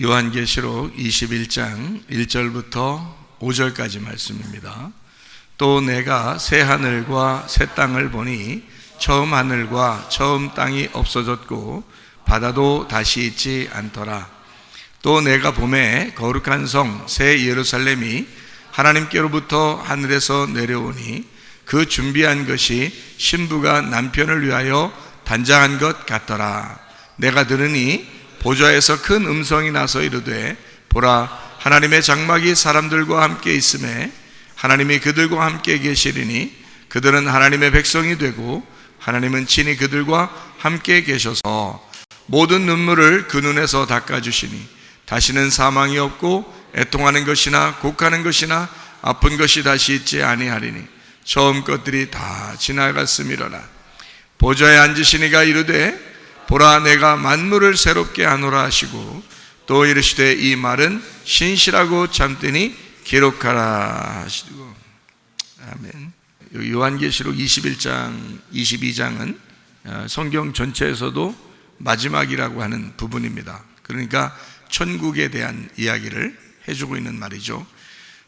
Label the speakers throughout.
Speaker 1: 요한계시록 21장 1절부터 5절까지 말씀입니다. 또 내가 새 하늘과 새 땅을 보니 처음 하늘과 처음 땅이 없어졌고 바다도 다시 있지 않더라. 또 내가 보매 거룩한 성 새 예루살렘이 하나님께로부터 하늘에서 내려오니 그 준비한 것이 신부가 남편을 위하여 단장한 것 같더라. 내가 들으니 보좌에서 큰 음성이 나서 이르되 보라, 하나님의 장막이 사람들과 함께 있음에 하나님이 그들과 함께 계시리니 그들은 하나님의 백성이 되고 하나님은 친히 그들과 함께 계셔서 모든 눈물을 그 눈에서 닦아주시니 다시는 사망이 없고 애통하는 것이나 곡하는 것이나 아픈 것이 다시 있지 아니하리니 처음 것들이 다 지나갔음이로라. 보좌에 앉으시니가 이르되 보라, 내가 만물을 새롭게 하노라 하시고 또 이르시되 이 말은 신실하고 참되니 기록하라 하시고. 아멘. 요한계시록 21장, 22장은 성경 전체에서도 마지막이라고 하는 부분입니다. 그러니까 천국에 대한 이야기를 해주고 있는 말이죠.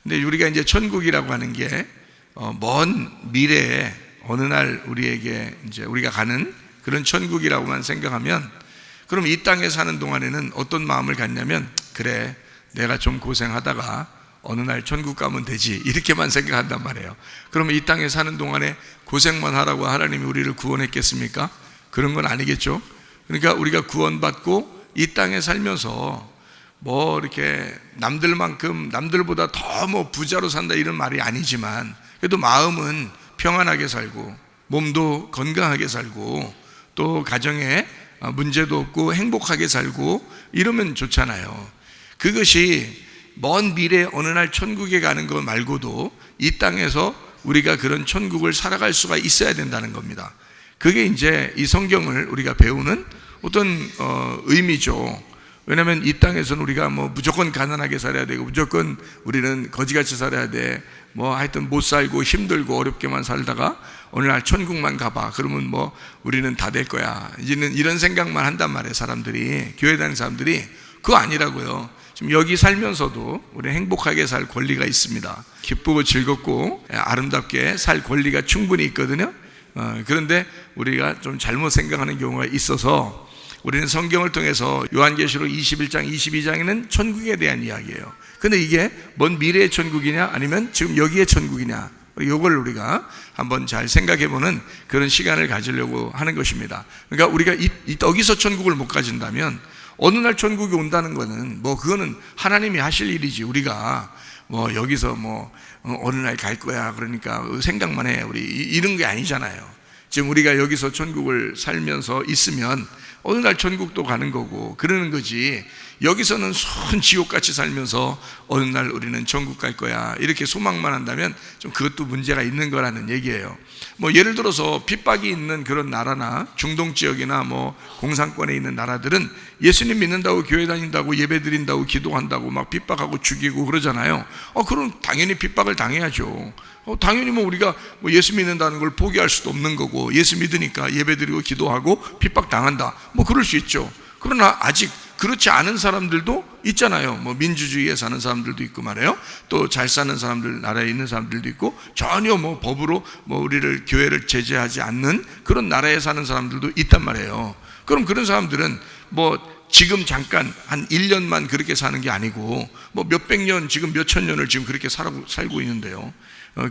Speaker 1: 근데 우리가 이제 천국이라고 하는 게 먼 미래에 어느 날 우리에게 이제 우리가 가는 그런 천국이라고만 생각하면, 그럼 이 땅에 사는 동안에는 어떤 마음을 갖냐면, 그래, 내가 좀 고생하다가 어느 날 천국 가면 되지, 이렇게만 생각한단 말이에요. 그러면 이 땅에 사는 동안에 고생만 하라고 하나님이 우리를 구원했겠습니까? 그런 건 아니겠죠. 그러니까 우리가 구원받고 이 땅에 살면서 뭐 이렇게 남들만큼 남들보다 더 뭐 부자로 산다 이런 말이 아니지만, 그래도 마음은 평안하게 살고 몸도 건강하게 살고 또 가정에 문제도 없고 행복하게 살고 이러면 좋잖아요. 그것이 먼 미래 어느 날 천국에 가는 것 말고도 이 땅에서 우리가 그런 천국을 살아갈 수가 있어야 된다는 겁니다. 그게 이제 이 성경을 우리가 배우는 어떤 의미죠. 왜냐하면 이 땅에서는 우리가 뭐 무조건 가난하게 살아야 되고 무조건 우리는 거지같이 살아야 돼, 뭐 하여튼 못 살고 힘들고 어렵게만 살다가 어느 날 천국만 가봐, 그러면 뭐 우리는 다 될 거야, 이제는 이런 생각만 한단 말이에요. 사람들이, 교회 다니는 사람들이. 그거 아니라고요. 지금 여기 살면서도 우리 행복하게 살 권리가 있습니다. 기쁘고 즐겁고 아름답게 살 권리가 충분히 있거든요. 그런데 우리가 좀 잘못 생각하는 경우가 있어서 우리는 성경을 통해서 요한계시록 21장, 22장에는 천국에 대한 이야기예요. 근데 이게 먼 미래의 천국이냐 아니면 지금 여기의 천국이냐, 이걸 우리가 한번 잘 생각해보는 그런 시간을 가지려고 하는 것입니다. 그러니까 우리가 여기서 천국을 못 가진다면 어느 날 천국이 온다는 거는 뭐 그거는 하나님이 하실 일이지, 우리가 뭐 여기서 뭐 어느 날 갈 거야 그러니까 생각만 해, 우리 이런 게 아니잖아요. 지금 우리가 여기서 천국을 살면서 있으면 어느 날 천국도 가는 거고 그러는 거지, 여기서는 순 지옥같이 살면서 어느 날 우리는 천국 갈 거야 이렇게 소망만 한다면 좀 그것도 문제가 있는 거라는 얘기예요. 뭐 예를 들어서 핍박이 있는 그런 나라나 중동 지역이나 뭐 공산권에 있는 나라들은 예수님 믿는다고 교회 다닌다고 예배 드린다고 기도한다고 막 핍박하고 죽이고 그러잖아요. 그럼 당연히 핍박을 당해야죠. 당연히 뭐 우리가 뭐 예수 믿는다는 걸 포기할 수도 없는 거고, 예수 믿으니까 예배 드리고 기도하고 핍박 당한다, 뭐 그럴 수 있죠. 그러나 아직 그렇지 않은 사람들도 있잖아요. 뭐 민주주의에 사는 사람들도 있고 말이에요. 또 잘 사는 사람들, 나라에 있는 사람들도 있고, 전혀 뭐 법으로 뭐 우리를 교회를 제재하지 않는 그런 나라에 사는 사람들도 있단 말이에요. 그럼 그런 사람들은 뭐 지금 잠깐 한 1년만 그렇게 사는 게 아니고 뭐 몇백 년, 지금 몇천 년을 지금 그렇게 살고 있는데요.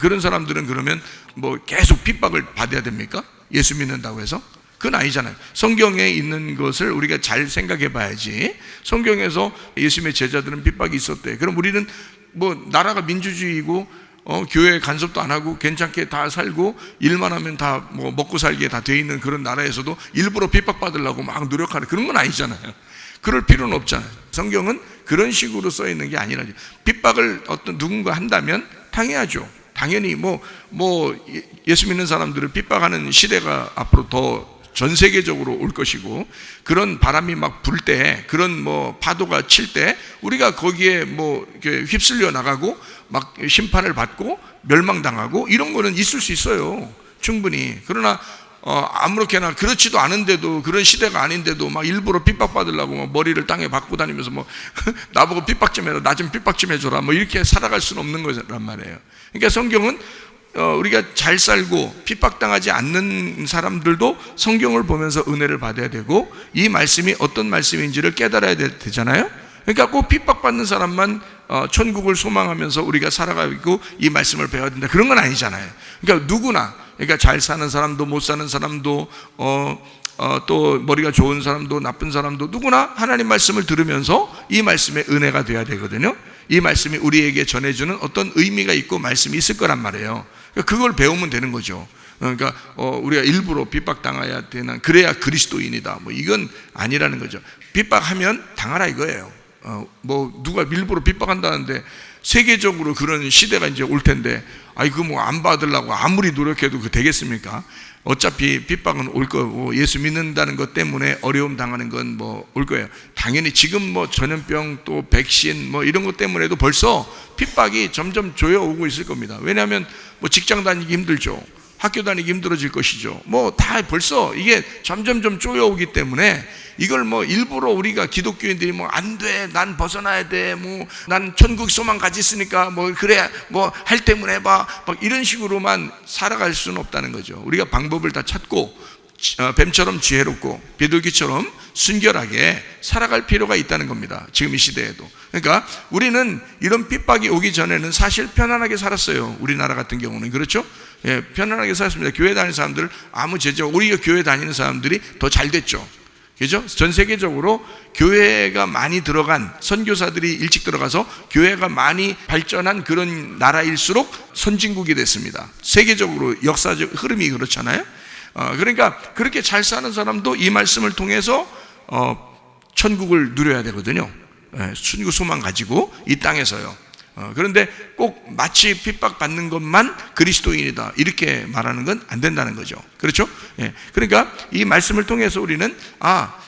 Speaker 1: 그런 사람들은 그러면 뭐 계속 핍박을 받아야 됩니까? 예수 믿는다고 해서? 그건 아니잖아요. 성경에 있는 것을 우리가 잘 생각해 봐야지. 성경에서 예수님의 제자들은 핍박이 있었대. 그럼 우리는 뭐 나라가 민주주의고 교회 간섭도 안 하고 괜찮게 다 살고 일만 하면 다 뭐 먹고 살기에 다 돼 있는 그런 나라에서도 일부러 핍박받으려고 막 노력하는 그런 건 아니잖아요. 그럴 필요는 없잖아요. 성경은 그런 식으로 써 있는 게 아니라, 핍박을 어떤 누군가 한다면 당해야죠. 당연히 뭐 예수 믿는 사람들을 휩박하는 시대가 앞으로 더 전 세계적으로 올 것이고, 그런 바람이 막 불 때, 그런 뭐 파도가 칠 때 우리가 거기에 뭐 이렇게 휩쓸려 나가고 막 심판을 받고 멸망당하고 이런 거는 있을 수 있어요, 충분히. 그러나 아무렇게나 그렇지도 않은데도, 그런 시대가 아닌데도 막 일부러 핍박받으려고 막 머리를 땅에 박고 다니면서 뭐 나보고 핍박 좀 해라, 나 좀 핍박 좀 해줘라, 뭐 이렇게 살아갈 수는 없는 거란 말이에요. 그러니까 성경은 우리가 잘 살고 핍박당하지 않는 사람들도 성경을 보면서 은혜를 받아야 되고, 이 말씀이 어떤 말씀인지를 깨달아야 되잖아요. 그러니까 꼭 핍박받는 사람만 천국을 소망하면서 우리가 살아가고 이 말씀을 배워야 된다, 그런 건 아니잖아요. 그러니까 누구나, 그러니까 잘 사는 사람도 못 사는 사람도 또 머리가 좋은 사람도 나쁜 사람도 누구나 하나님 말씀을 들으면서 이 말씀의 은혜가 돼야 되거든요. 이 말씀이 우리에게 전해주는 어떤 의미가 있고 말씀이 있을 거란 말이에요. 그걸 배우면 되는 거죠. 그러니까 우리가 일부러 핍박당해야 되는, 그래야 그리스도인이다, 뭐 이건 아니라는 거죠. 핍박하면 당하라 이거예요. 뭐 누가 일부러 핍박한다는데 세계적으로 그런 시대가 이제 올 텐데, 그거 뭐 안 받으려고 아무리 노력해도 그 되겠습니까? 어차피 핍박은 올 거고, 예수 믿는다는 것 때문에 어려움 당하는 건 뭐 올 거예요. 당연히 지금 뭐 전염병 또 백신 뭐 이런 것 때문에도 벌써 핍박이 점점 조여오고 있을 겁니다. 왜냐하면 뭐 직장 다니기 힘들죠. 학교 다니기 힘들어질 것이죠. 뭐 다 벌써 이게 점점 좀 쪼여오기 때문에 이걸 뭐 일부러 우리가 기독교인들이 뭐 안 돼, 난 벗어나야 돼, 뭐 난 천국 소망 가졌으니까 뭐 그래, 뭐 할 때문에 해봐, 막 이런 식으로만 살아갈 수는 없다는 거죠. 우리가 방법을 다 찾고 뱀처럼 지혜롭고 비둘기처럼 순결하게 살아갈 필요가 있다는 겁니다. 지금 이 시대에도. 그러니까 우리는 이런 핍박이 오기 전에는 사실 편안하게 살았어요. 우리나라 같은 경우는 그렇죠? 예, 편안하게 살았습니다. 교회 다니는 사람들 아무 제적, 우리가 교회 다니는 사람들이 더 잘 됐죠. 그죠? 전 세계적으로 교회가 많이 들어간, 선교사들이 일찍 들어가서 교회가 많이 발전한 그런 나라일수록 선진국이 됐습니다. 세계적으로 역사적 흐름이 그렇잖아요. 그러니까 그렇게 잘 사는 사람도 이 말씀을 통해서 천국을 누려야 되거든요. 천국 소망 가지고 이 땅에서요. 그런데 꼭 마치 핍박받는 것만 그리스도인이다 이렇게 말하는 건 안 된다는 거죠. 그렇죠? 그러니까 이 말씀을 통해서 우리는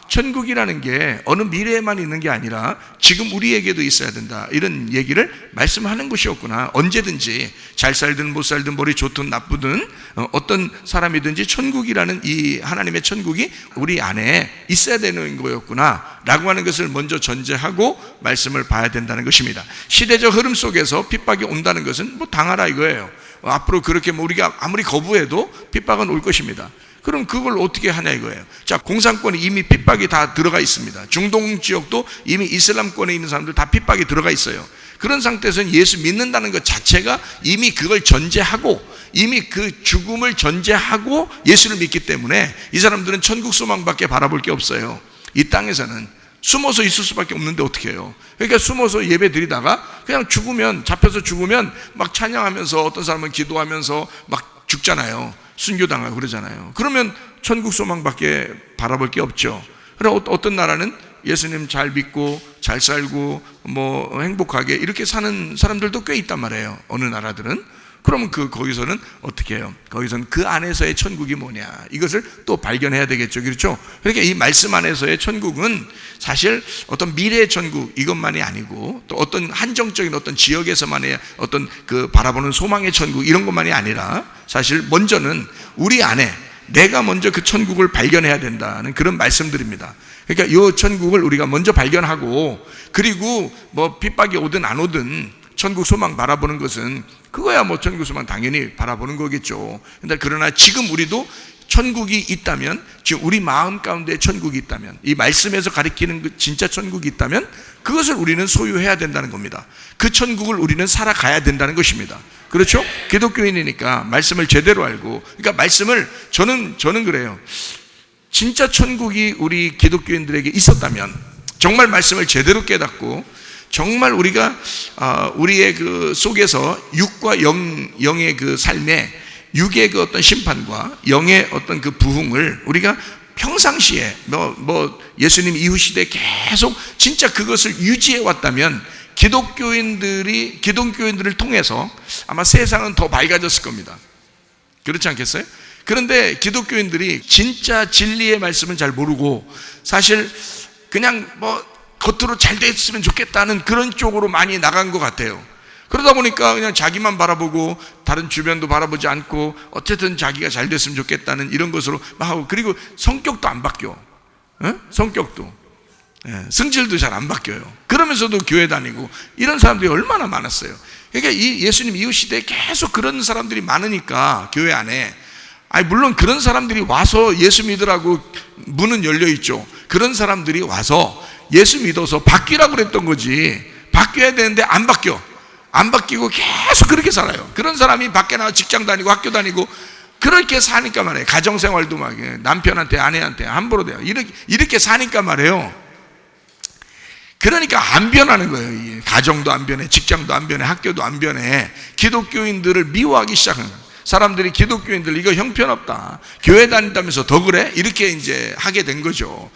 Speaker 1: 천국이라는 게 어느 미래에만 있는 게 아니라 지금 우리에게도 있어야 된다, 이런 얘기를 말씀하는 것이었구나. 언제든지 잘 살든 못 살든 머리 좋든 나쁘든 어떤 사람이든지 천국이라는 이 하나님의 천국이 우리 안에 있어야 되는 거였구나 라고 하는 것을 먼저 전제하고 말씀을 봐야 된다는 것입니다. 시대적 흐름 속에서 핍박이 온다는 것은 뭐 당하라 이거예요. 앞으로 그렇게 뭐 우리가 아무리 거부해도 핍박은 올 것입니다. 그럼 그걸 어떻게 하냐 이거예요. 자, 공산권에 이미 핍박이 다 들어가 있습니다. 중동 지역도 이미 이슬람권에 있는 사람들 다 핍박이 들어가 있어요. 그런 상태에서는 예수 믿는다는 것 자체가 이미 그걸 전제하고, 이미 그 죽음을 전제하고 예수를 믿기 때문에 이 사람들은 천국 소망밖에 바라볼 게 없어요. 이 땅에서는 숨어서 있을 수밖에 없는데 어떻게 해요? 그러니까 숨어서 예배 드리다가 그냥 죽으면, 잡혀서 죽으면 막 찬양하면서, 어떤 사람은 기도하면서 막 죽잖아요. 순교당하고 그러잖아요. 그러면 천국 소망밖에 바라볼 게 없죠. 그럼 어떤 나라는 예수님 잘 믿고 잘 살고 뭐 행복하게 이렇게 사는 사람들도 꽤 있단 말이에요. 어느 나라들은. 그러면 거기서는 어떻게 해요? 거기서는 그 안에서의 천국이 뭐냐, 이것을 또 발견해야 되겠죠. 그렇죠? 그러니까 이 말씀 안에서의 천국은 사실 어떤 미래의 천국 이것만이 아니고, 또 어떤 한정적인 어떤 지역에서만의 어떤 그 바라보는 소망의 천국 이런 것만이 아니라, 사실 먼저는 우리 안에 내가 먼저 그 천국을 발견해야 된다는 그런 말씀들입니다. 그러니까 이 천국을 우리가 먼저 발견하고, 그리고 뭐 핍박이 오든 안 오든 천국 소망 바라보는 것은 그거야 뭐 천국 소망 당연히 바라보는 거겠죠. 근데 그러나 지금 우리도 천국이 있다면, 지금 우리 마음 가운데 천국이 있다면, 이 말씀에서 가리키는 그 진짜 천국이 있다면 그것을 우리는 소유해야 된다는 겁니다. 그 천국을 우리는 살아가야 된다는 것입니다. 그렇죠? 기독교인이니까 말씀을 제대로 알고, 그러니까 말씀을 저는 그래요. 진짜 천국이 우리 기독교인들에게 있었다면, 정말 말씀을 제대로 깨닫고 정말 우리가 우리의 그 속에서 육과 영의 그 삶에, 육의 그 어떤 심판과 영의 어떤 그 부흥을 우리가 평상시에 뭐 예수님 이후 시대에 계속 진짜 그것을 유지해 왔다면 기독교인들을 통해서 아마 세상은 더 밝아졌을 겁니다. 그렇지 않겠어요? 그런데 기독교인들이 진짜 진리의 말씀은 잘 모르고, 사실 그냥 뭐 겉으로 잘 됐으면 좋겠다는 그런 쪽으로 많이 나간 것 같아요. 그러다 보니까 그냥 자기만 바라보고 다른 주변도 바라보지 않고 어쨌든 자기가 잘 됐으면 좋겠다는 이런 것으로 막 하고, 그리고 성격도 안 바뀌어. 성격도, 성질도 잘 안 바뀌어요. 그러면서도 교회 다니고 이런 사람들이 얼마나 많았어요. 그러니까 이 예수님 이후 시대에 계속 그런 사람들이 많으니까 교회 안에, 물론 그런 사람들이 와서 예수 믿으라고 문은 열려 있죠. 그런 사람들이 와서 예수 믿어서 바뀌라고 그랬던 거지, 바뀌어야 되는데 안 바뀌어. 안 바뀌고 계속 그렇게 살아요. 그런 사람이 밖에 나와 직장 다니고 학교 다니고 그렇게 사니까 말이에요. 가정생활도 막 남편한테 아내한테 함부로 돼요. 이렇게 사니까 말이에요. 그러니까 안 변하는 거예요. 가정도 안 변해, 직장도 안 변해, 학교도 안 변해. 기독교인들을 미워하기 시작한 거예요. 사람들이 기독교인들 이거 형편없다, 교회 다닌다면서 더 그래? 이렇게 이제 하게 된 거죠.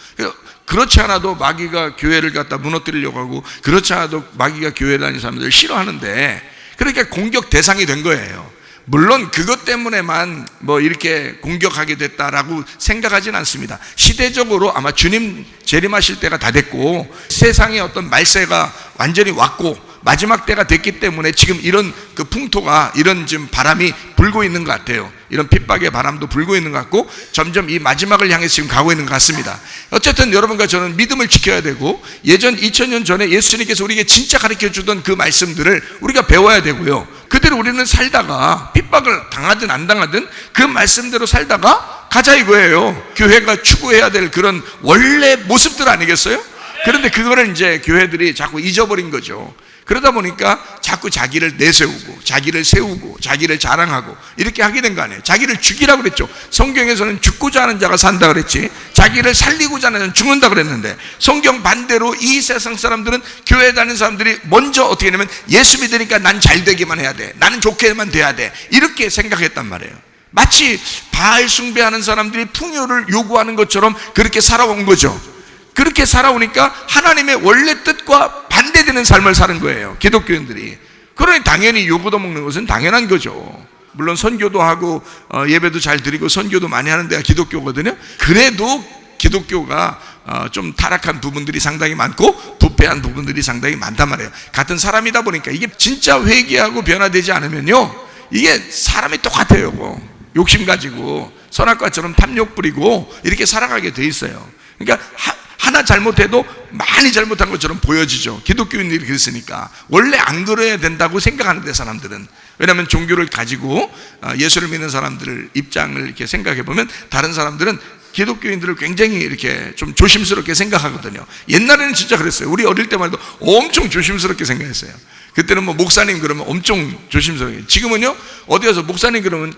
Speaker 1: 그렇지 않아도 마귀가 교회를 갖다 무너뜨리려고 하고, 그렇지 않아도 마귀가 교회 다니는 사람들을 싫어하는데, 그러니까 공격 대상이 된 거예요. 물론 그것 때문에만 뭐 이렇게 공격하게 됐다라고 생각하지는 않습니다. 시대적으로 아마 주님 재림하실 때가 다 됐고, 세상의 어떤 말세가 완전히 왔고 마지막 때가 됐기 때문에 지금 이런 그 풍토가, 이런 지금 바람이 불고 있는 것 같아요. 이런 핍박의 바람도 불고 있는 것 같고, 점점 이 마지막을 향해서 지금 가고 있는 것 같습니다. 어쨌든 여러분과 저는 믿음을 지켜야 되고, 예전 2000년 전에 예수님께서 우리에게 진짜 가르쳐 주던 그 말씀들을 우리가 배워야 되고요, 그대로 우리는 살다가 핍박을 당하든 안 당하든 그 말씀대로 살다가 가자 이거예요. 교회가 추구해야 될 그런 원래 모습들 아니겠어요? 그런데 그거를 이제 교회들이 자꾸 잊어버린 거죠. 그러다 보니까 자꾸 자기를 내세우고 자기를 세우고 자기를 자랑하고 이렇게 하게 된 거 아니에요. 자기를 죽이라고 그랬죠. 성경에서는 죽고자 하는 자가 산다 그랬지, 자기를 살리고자 하는 자는 죽는다 그랬는데, 성경 반대로 이 세상 사람들은, 교회 다니는 사람들이 먼저 어떻게 하냐면 예수 믿으니까 난 잘 되기만 해야 돼, 나는 좋게만 돼야 돼, 이렇게 생각했단 말이에요. 마치 바알 숭배하는 사람들이 풍요를 요구하는 것처럼 그렇게 살아온 거죠. 그렇게 살아오니까 하나님의 원래 뜻과 반대되는 삶을 사는 거예요, 기독교인들이. 그러니 당연히 요구도 먹는 것은 당연한 거죠. 물론 선교도 하고 예배도 잘 드리고 선교도 많이 하는 데가 기독교거든요. 그래도 기독교가 좀 타락한 부분들이 상당히 많고 부패한 부분들이 상당히 많단 말이에요. 같은 사람이다 보니까 이게 진짜 회개하고 변화되지 않으면요, 이게 사람이 똑같아요. 뭐 욕심 가지고 선악과처럼 탐욕 부리고 이렇게 살아가게 돼 있어요. 그러니까 하나 잘못해도 많이 잘못한 것처럼 보여지죠. 기독교인들이 그랬으니까. 원래 안 그래야 된다고 생각하는데 사람들은, 왜냐하면 종교를 가지고 예수를 믿는 사람들을 입장을 이렇게 생각해 보면 다른 사람들은 기독교인들을 굉장히 이렇게 좀 조심스럽게 생각하거든요. 옛날에는 진짜 그랬어요. 우리 어릴 때만 해도 엄청 조심스럽게 생각했어요. 그때는 뭐 목사님 그러면 엄청 조심스럽게. 지금은요, 어디 가서 목사님 그러면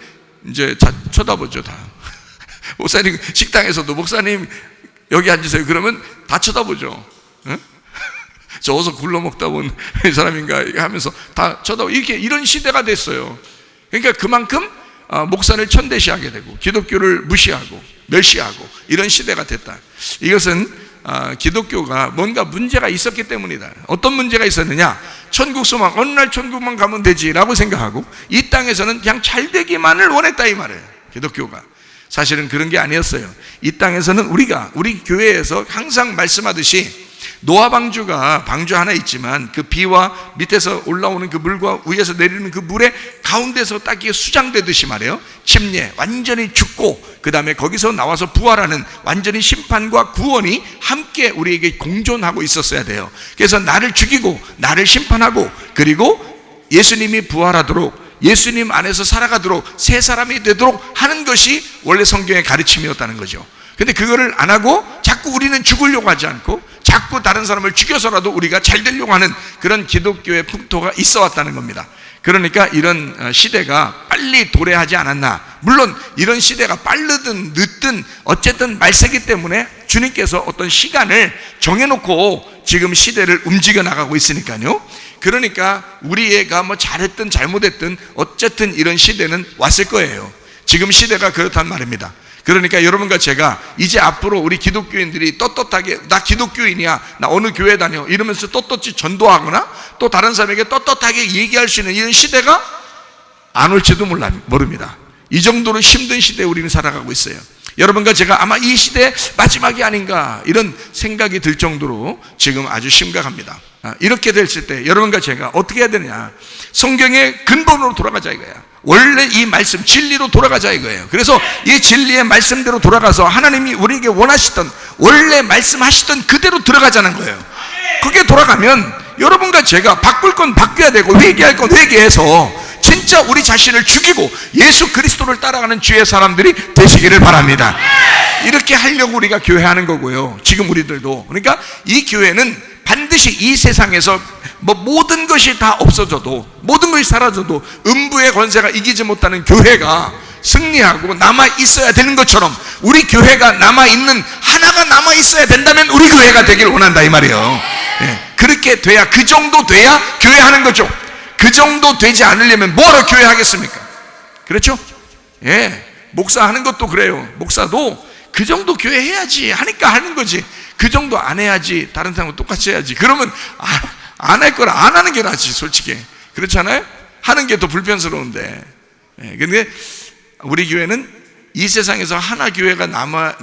Speaker 1: 이제 다 쳐다보죠, 다. 목사님 식당에서도 목사님 여기 앉으세요 그러면 다 쳐다보죠. 응? 저 어서 굴러 먹다 본 사람인가 하면서 다 쳐다보고, 이렇게 이런 시대가 됐어요. 그러니까 그만큼 목사를 천대시하게 되고 기독교를 무시하고 멸시하고 이런 시대가 됐다. 이것은 기독교가 뭔가 문제가 있었기 때문이다. 어떤 문제가 있었느냐? 천국 소망, 어느 날 천국만 가면 되지라고 생각하고 이 땅에서는 그냥 잘 되기만을 원했다 이 말이에요, 기독교가. 사실은 그런 게 아니었어요. 이 땅에서는 우리 교회에서 항상 말씀하듯이 노아 방주가 방주 하나 있지만 그 비와 밑에서 올라오는 그 물과 위에서 내리는 그 물의 가운데서 딱 수장되듯이 말이에요, 침례 완전히 죽고 그 다음에 거기서 나와서 부활하는 완전히 심판과 구원이 함께 우리에게 공존하고 있었어야 돼요. 그래서 나를 죽이고 나를 심판하고 그리고 예수님이 부활하도록 예수님 안에서 살아가도록 새 사람이 되도록 하는 것이 원래 성경의 가르침이었다는 거죠. 근데 그거를 안 하고 자꾸 우리는 죽으려고 하지 않고 자꾸 다른 사람을 죽여서라도 우리가 잘 되려고 하는 그런 기독교의 풍토가 있어 왔다는 겁니다. 그러니까 이런 시대가 빨리 도래하지 않았나. 물론 이런 시대가 빠르든 늦든 어쨌든 말세기 때문에 주님께서 어떤 시간을 정해놓고 지금 시대를 움직여 나가고 있으니까요. 그러니까 우리 애가 뭐 잘했든 잘못했든 어쨌든 이런 시대는 왔을 거예요. 지금 시대가 그렇단 말입니다. 그러니까 여러분과 제가 이제 앞으로 우리 기독교인들이 떳떳하게 나 기독교인이야, 나 어느 교회 다녀 이러면서 떳떳이 전도하거나 또 다른 사람에게 떳떳하게 얘기할 수 있는 이런 시대가 안 올지도 모릅니다. 이 정도로 힘든 시대에 우리는 살아가고 있어요. 여러분과 제가 아마 이 시대의 마지막이 아닌가 이런 생각이 들 정도로 지금 아주 심각합니다. 이렇게 됐을 때 여러분과 제가 어떻게 해야 되느냐? 성경의 근본으로 돌아가자 이거야. 원래 이 말씀 진리로 돌아가자 이거예요. 그래서 이 진리의 말씀대로 돌아가서 하나님이 우리에게 원하시던 원래 말씀하시던 그대로 들어가자는 거예요. 그게 돌아가면 여러분과 제가 바꿀 건 바뀌어야 되고 회개할 건 회개해서 진짜 우리 자신을 죽이고 예수 그리스도를 따라가는 주의 사람들이 되시기를 바랍니다. 이렇게 하려고 우리가 교회하는 거고요. 지금 우리들도. 그러니까 이 교회는 반드시 이 세상에서 모든 것이 다 없어져도, 모든 것이 사라져도 음부의 권세가 이기지 못하는 교회가 승리하고 남아 있어야 되는 것처럼 우리 교회가 남아 있는 하나가 남아 있어야 된다면 우리 교회가 되길 원한다 이 말이에요. 그렇게 돼야, 그 정도 돼야 교회하는 거죠. 그 정도 되지 않으려면 뭐하러 교회하겠습니까? 그렇죠? 목사 하는 것도 그래요. 목사도 그 정도 교회 해야지 하니까 하는 거지. 그 정도 안 해야지 다른 사람과 똑같이 해야지. 그러면 안 할 거라 안 하는 게 낫지 솔직히. 그렇잖아요? 하는 게 더 불편스러운데. 근데 우리 교회는 이 세상에서 하나 교회가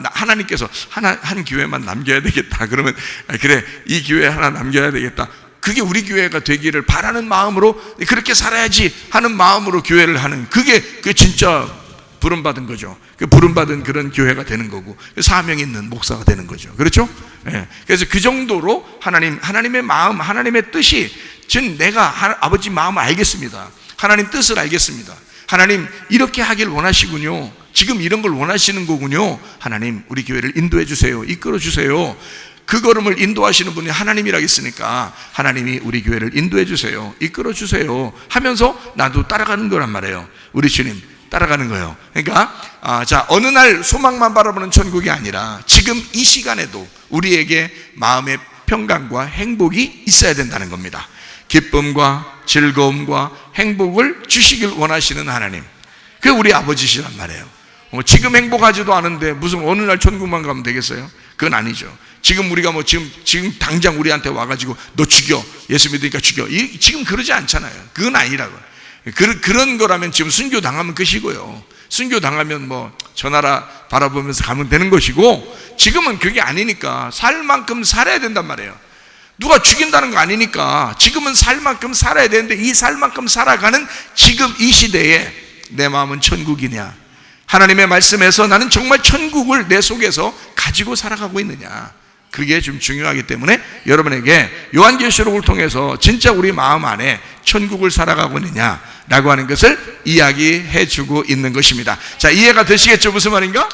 Speaker 1: 하나님께서 한 교회만 남겨야 되겠다. 그러면 그래, 이 교회 하나 남겨야 되겠다. 그게 우리 교회가 되기를 바라는 마음으로 그렇게 살아야지 하는 마음으로 교회를 하는, 그게 진짜 부름받은 거죠. 그 부름받은 그런 교회가 되는 거고 사명 있는 목사가 되는 거죠. 그렇죠? 그래서 그 정도로 하나님의 마음, 하나님의 뜻이, 즉 내가 아버지 마음을 알겠습니다. 하나님 뜻을 알겠습니다. 하나님 이렇게 하길 원하시군요. 지금 이런 걸 원하시는 거군요. 하나님 우리 교회를 인도해 주세요. 이끌어 주세요. 그 걸음을 인도하시는 분이 하나님이라고 했으니까 하나님이 우리 교회를 인도해 주세요. 이끌어 주세요 하면서 나도 따라가는 거란 말이에요. 우리 주님 따라가는 거예요. 그러니까 어느 날 소망만 바라보는 천국이 아니라 지금 이 시간에도 우리에게 마음의 평강과 행복이 있어야 된다는 겁니다. 기쁨과 즐거움과 행복을 주시길 원하시는 하나님, 그게 우리 아버지시란 말이에요. 지금 행복하지도 않은데 무슨 어느 날 천국만 가면 되겠어요? 그건 아니죠. 지금 우리가 지금 당장 우리한테 와가지고 너 죽여, 예수 믿으니까 죽여, 지금 그러지 않잖아요. 그건 아니라고요. 그런 거라면 지금 순교 당하면 끝이고요. 순교 당하면 저 나라 바라보면서 가면 되는 것이고, 지금은 그게 아니니까 살 만큼 살아야 된단 말이에요. 누가 죽인다는 거 아니니까 지금은 살 만큼 살아야 되는데, 이 살 만큼 살아가는 지금 이 시대에 내 마음은 천국이냐, 하나님의 말씀에서 나는 정말 천국을 내 속에서 가지고 살아가고 있느냐, 그게 좀 중요하기 때문에 여러분에게 요한계시록을 통해서 진짜 우리 마음 안에 천국을 살아가고 있느냐라고 하는 것을 이야기해 주고 있는 것입니다. 자, 이해가 되시겠죠? 무슨 말인가?